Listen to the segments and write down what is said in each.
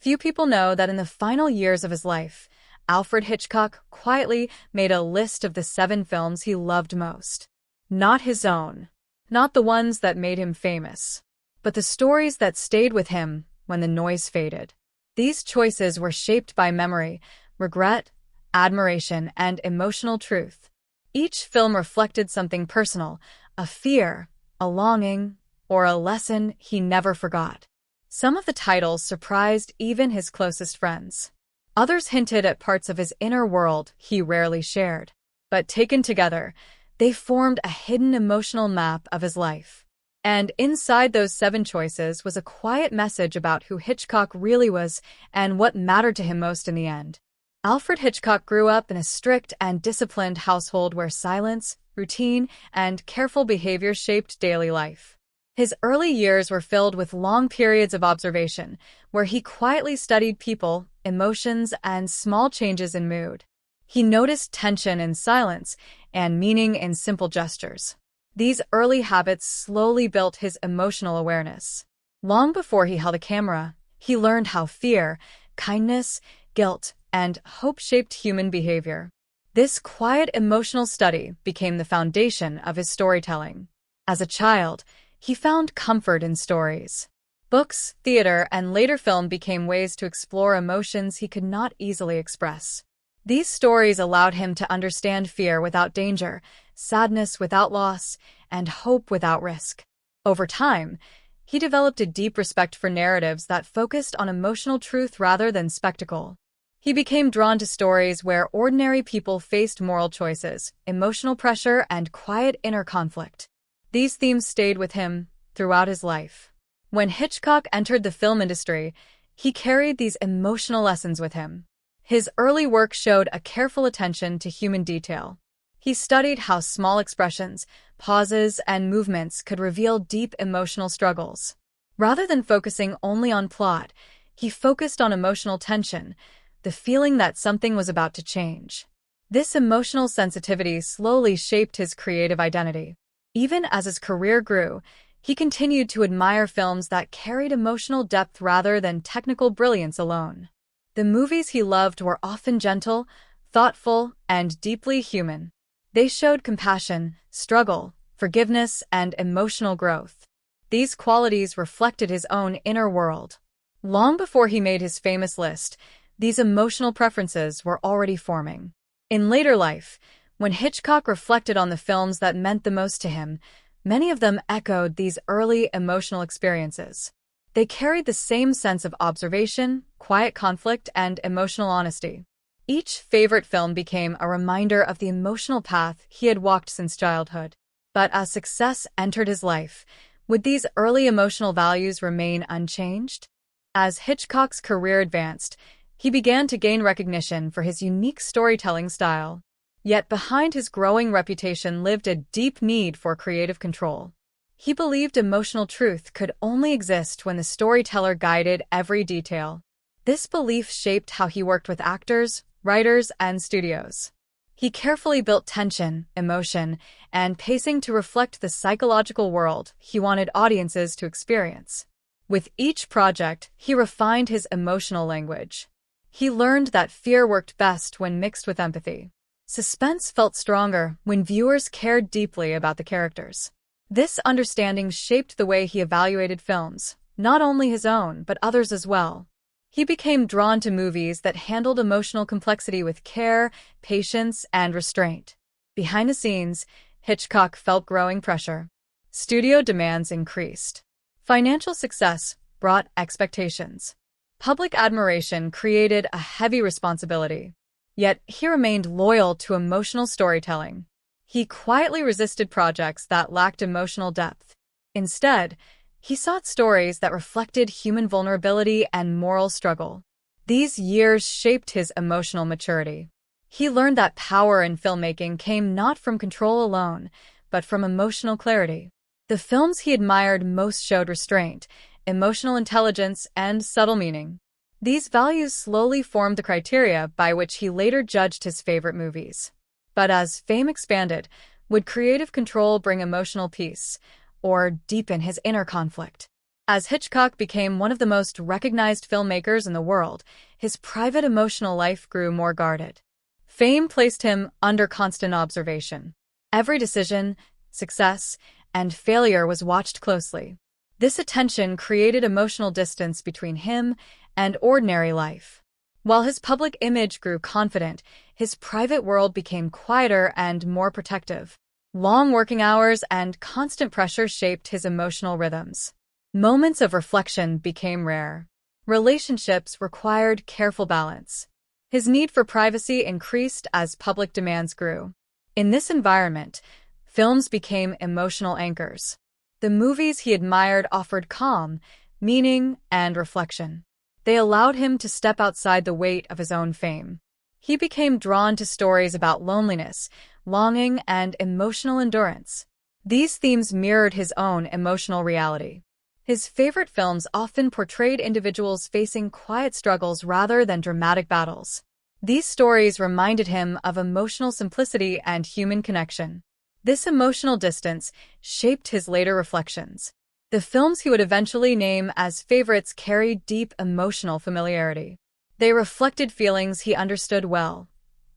Few people know that in the final years of his life, Alfred Hitchcock quietly made a list of the 7 films he loved most. Not his own, not the ones that made him famous, but the stories that stayed with him when the noise faded. These choices were shaped by memory, regret, admiration, and emotional truth. Each film reflected something personal, a fear, a longing, or a lesson he never forgot. Some of the titles surprised even his closest friends. Others hinted at parts of his inner world he rarely shared. But taken together, they formed a hidden emotional map of his life. And inside those 7 choices was a quiet message about who Hitchcock really was and what mattered to him most in the end. Alfred Hitchcock grew up in a strict and disciplined household where silence, routine, and careful behavior shaped daily life. His early years were filled with long periods of observation, where he quietly studied people, emotions, and small changes in mood. He noticed tension in silence and meaning in simple gestures. These early habits slowly built his emotional awareness. Long before he held a camera, he learned how fear, kindness, guilt, and hope shaped human behavior. This quiet emotional study became the foundation of his storytelling. As a child, he found comfort in stories. Books, theater, and later film became ways to explore emotions he could not easily express. These stories allowed him to understand fear without danger, sadness without loss, and hope without risk. Over time, he developed a deep respect for narratives that focused on emotional truth rather than spectacle. He became drawn to stories where ordinary people faced moral choices, emotional pressure, and quiet inner conflict. These themes stayed with him throughout his life. When Hitchcock entered the film industry, he carried these emotional lessons with him. His early work showed a careful attention to human detail. He studied how small expressions, pauses, and movements could reveal deep emotional struggles. Rather than focusing only on plot, he focused on emotional tension, the feeling that something was about to change. This emotional sensitivity slowly shaped his creative identity. Even as his career grew, he continued to admire films that carried emotional depth rather than technical brilliance alone. The movies he loved were often gentle, thoughtful, and deeply human. They showed compassion, struggle, forgiveness, and emotional growth. These qualities reflected his own inner world. Long before he made his famous list, these emotional preferences were already forming. In later life, when Hitchcock reflected on the films that meant the most to him, many of them echoed these early emotional experiences. They carried the same sense of observation, quiet conflict, and emotional honesty. Each favorite film became a reminder of the emotional path he had walked since childhood. But as success entered his life, would these early emotional values remain unchanged? As Hitchcock's career advanced, he began to gain recognition for his unique storytelling style. Yet behind his growing reputation lived a deep need for creative control. He believed emotional truth could only exist when the storyteller guided every detail. This belief shaped how he worked with actors, writers, and studios. He carefully built tension, emotion, and pacing to reflect the psychological world he wanted audiences to experience. With each project, he refined his emotional language. He learned that fear worked best when mixed with empathy. Suspense felt stronger when viewers cared deeply about the characters. This understanding shaped the way he evaluated films, not only his own but others as well. He became drawn to movies that handled emotional complexity with care, patience, and restraint. Behind the scenes, Hitchcock felt growing pressure. Studio demands increased. Financial success brought expectations. Public admiration created a heavy responsibility. Yet he remained loyal to emotional storytelling. He quietly resisted projects that lacked emotional depth. Instead, he sought stories that reflected human vulnerability and moral struggle. These years shaped his emotional maturity. He learned that power in filmmaking came not from control alone, but from emotional clarity. The films he admired most showed restraint, emotional intelligence, and subtle meaning. These values slowly formed the criteria by which he later judged his favorite movies. But as fame expanded, would creative control bring emotional peace, or deepen his inner conflict? As Hitchcock became one of the most recognized filmmakers in the world, his private emotional life grew more guarded. Fame placed him under constant observation. Every decision, success, and failure was watched closely. This attention created emotional distance between him and ordinary life. While his public image grew confident, his private world became quieter and more protective. Long working hours and constant pressure shaped his emotional rhythms. Moments of reflection became rare. Relationships required careful balance. His need for privacy increased as public demands grew. In this environment, films became emotional anchors. The movies he admired offered calm, meaning, and reflection. They allowed him to step outside the weight of his own fame. He became drawn to stories about loneliness, longing, and emotional endurance. These themes mirrored his own emotional reality. His favorite films often portrayed individuals facing quiet struggles rather than dramatic battles. These stories reminded him of emotional simplicity and human connection. This emotional distance shaped his later reflections. The films he would eventually name as favorites carried deep emotional familiarity. They reflected feelings he understood well: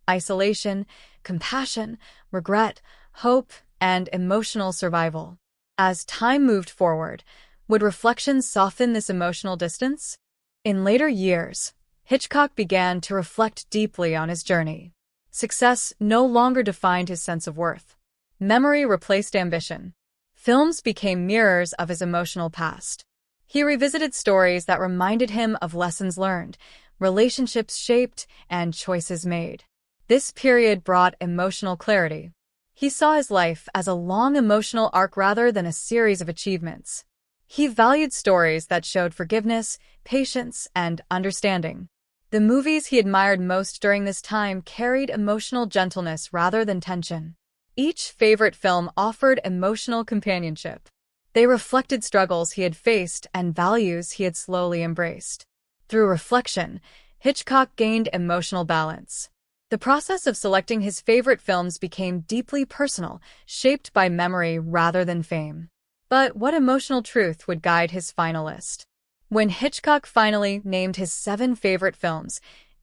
isolation, compassion, regret, hope, and emotional survival. As time moved forward, would reflections soften this emotional distance? In later years, Hitchcock began to reflect deeply on his journey. Success no longer defined his sense of worth. Memory replaced ambition. Films became mirrors of his emotional past. He revisited stories that reminded him of lessons learned, relationships shaped, and choices made. This period brought emotional clarity. He saw his life as a long emotional arc rather than a series of achievements. He valued stories that showed forgiveness, patience, and understanding. The movies he admired most during this time carried emotional gentleness rather than tension. Each favorite film offered emotional companionship. They reflected struggles he had faced and values he had slowly embraced. Through reflection, Hitchcock gained emotional balance. The process of selecting his favorite films became deeply personal, shaped by memory rather than fame. But what emotional truth would guide his final list? When Hitchcock finally named his 7 favorite films,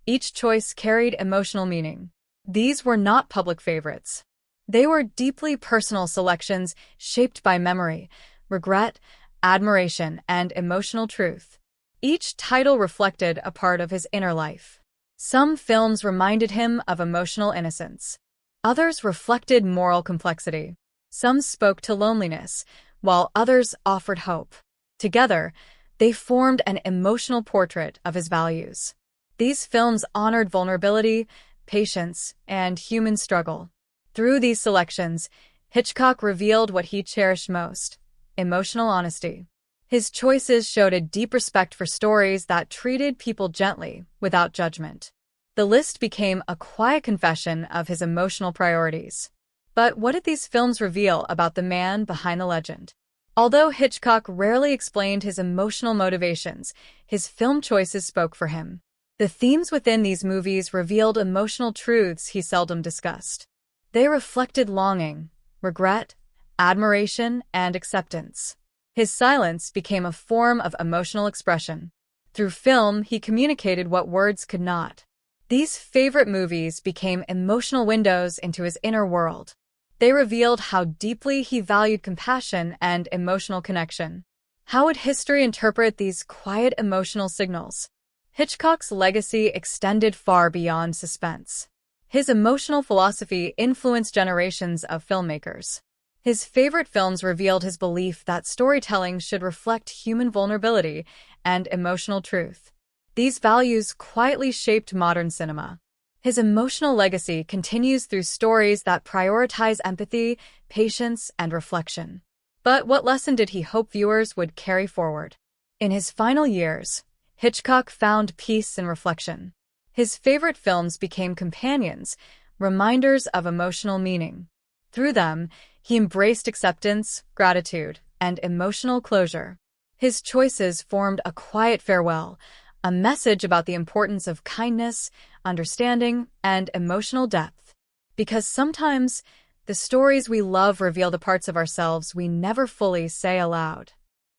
each choice carried emotional meaning. These were not public favorites. They were deeply personal selections shaped by memory, regret, admiration, and emotional truth. Each title reflected a part of his inner life. Some films reminded him of emotional innocence. Others reflected moral complexity. Some spoke to loneliness, while others offered hope. Together, they formed an emotional portrait of his values. These films honored vulnerability, patience, and human struggle. Through these selections, Hitchcock revealed what he cherished most: emotional honesty. His choices showed a deep respect for stories that treated people gently, without judgment. The list became a quiet confession of his emotional priorities. But what did these films reveal about the man behind the legend? Although Hitchcock rarely explained his emotional motivations, his film choices spoke for him. The themes within these movies revealed emotional truths he seldom discussed. They reflected longing, regret, admiration, and acceptance. His silence became a form of emotional expression. Through film, he communicated what words could not. These favorite movies became emotional windows into his inner world. They revealed how deeply he valued compassion and emotional connection. How would history interpret these quiet emotional signals? Hitchcock's legacy extended far beyond suspense. His emotional philosophy influenced generations of filmmakers. His favorite films revealed his belief that storytelling should reflect human vulnerability and emotional truth. These values quietly shaped modern cinema. His emotional legacy continues through stories that prioritize empathy, patience, and reflection. But what lesson did he hope viewers would carry forward? In his final years, Hitchcock found peace in reflection. His favorite films became companions, reminders of emotional meaning. Through them, he embraced acceptance, gratitude, and emotional closure. His choices formed a quiet farewell, a message about the importance of kindness, understanding, and emotional depth. Because sometimes, the stories we love reveal the parts of ourselves we never fully say aloud.